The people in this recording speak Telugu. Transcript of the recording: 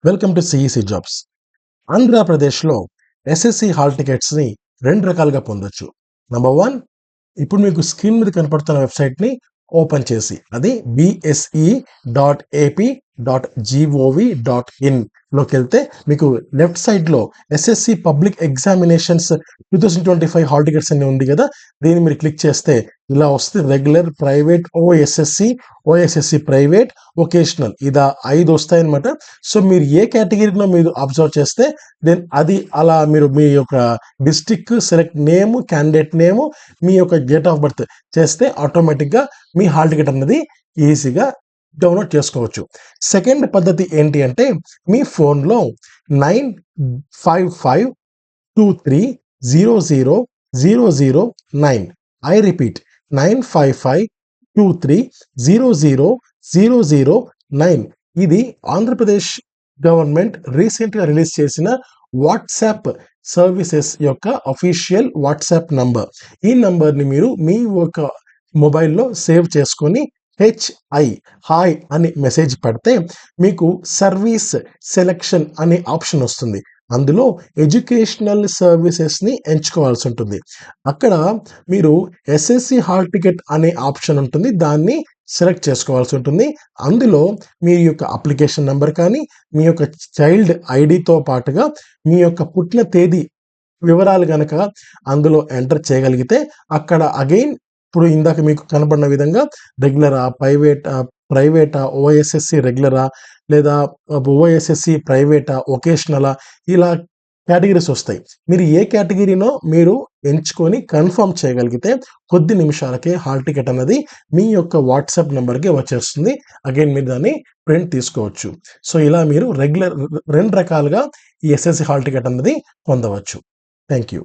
Welcome to CEC jobs. ఆంధ్రప్రదేశ్లో ఎస్ఎస్సి హాల్ టికెట్స్ని రెండు రకాలుగా పొందొచ్చు. నంబర్ వన్, ఇప్పుడు మీకు స్క్రీన్ మీద కనపడుతున్న వెబ్సైట్ని ఓపెన్ చేసి, అది bse.ap.gov.in లోకి వెళ్తే మీకు లెఫ్ట్ సైడ్లో SSC public examinations 2025 hall tickets అని ఉంది కదా, దీన్ని మీరు క్లిక్ చేస్తే ఇలా వస్తుంది. Regular, private, OSSC private, vocational, ఇలా 5 వస్తాయన్నమాట. సో మీరు ఏ కేటగిరీలో మీరు అబ్జర్వ్ చేస్తే దెన్ అది అలా మీరు మీ యొక్క district select name, candidate name, మీ యొక్క డేట్ ఆఫ్ బర్త్ చేస్తే ఆటోమేటిక్గా మీ హాల్ టికెట్ అన్నది ఈజీగా డౌన్లోడ్ చేసుకోవచ్చు. సెకండ్ పద్ధతి ఏంటి అంటే, మీ ఫోన్లో 95523000009, ఐ రిపీట్ 95523000009, ఇది ఆంధ్రప్రదేశ్ గవర్నమెంట్ రీసెంట్గా రిలీజ్ చేసిన వాట్సాప్ సర్వీసెస్ యొక్క అఫీషియల్ వాట్సాప్ నంబర్. ఈ నంబర్ని మీరు మీ ఒక మొబైల్లో సేవ్ చేసుకొని హాయ్ అని మెసేజ్ పెడితే మీకు సర్వీస్ సెలెక్షన్ అనే ఆప్షన్ వస్తుంది. అందులో ఎడ్యుకేషనల్ సర్వీసెస్ని ఎంచుకోవాల్సి ఉంటుంది. అక్కడ మీరు ఎస్ఎస్సి హాల్ టికెట్ అనే ఆప్షన్ ఉంటుంది, దాన్ని సెలెక్ట్ చేసుకోవాల్సి ఉంటుంది. అందులో మీ యొక్క అప్లికేషన్ నెంబర్ కానీ, మీ యొక్క చైల్డ్ ఐడితో పాటుగా మీ యొక్క పుట్టిన తేదీ వివరాలు కనుక అందులో ఎంటర్ చేయగలిగితే, అక్కడ అగైన్ ఇప్పుడు ఇందాక మీకు కనబడిన విధంగా రెగ్యులరా, ప్రైవేటా, ఓఎస్ఎస్సి రెగ్యులరా, లేదా ఓఎస్ఎస్సి ప్రైవేటా, వొకేషనలా, ఇలా కేటగిరీస్ వస్తాయి. మీరు ఏ కేటగిరీనో మీరు ఎంచుకొని కన్ఫర్మ్ చేయగలిగితే కొద్ది నిమిషాలకే హాల్ టికెట్ అన్నది మీ యొక్క వాట్సాప్ నెంబర్కి వచ్చేస్తుంది. అగైన్ మీరు దాన్ని ప్రింట్ తీసుకోవచ్చు. సో ఇలా మీరు రెండు రకాలుగా ఈ ఎస్ఎస్సి హాల్ టికెట్ అన్నది పొందవచ్చు. Thank you.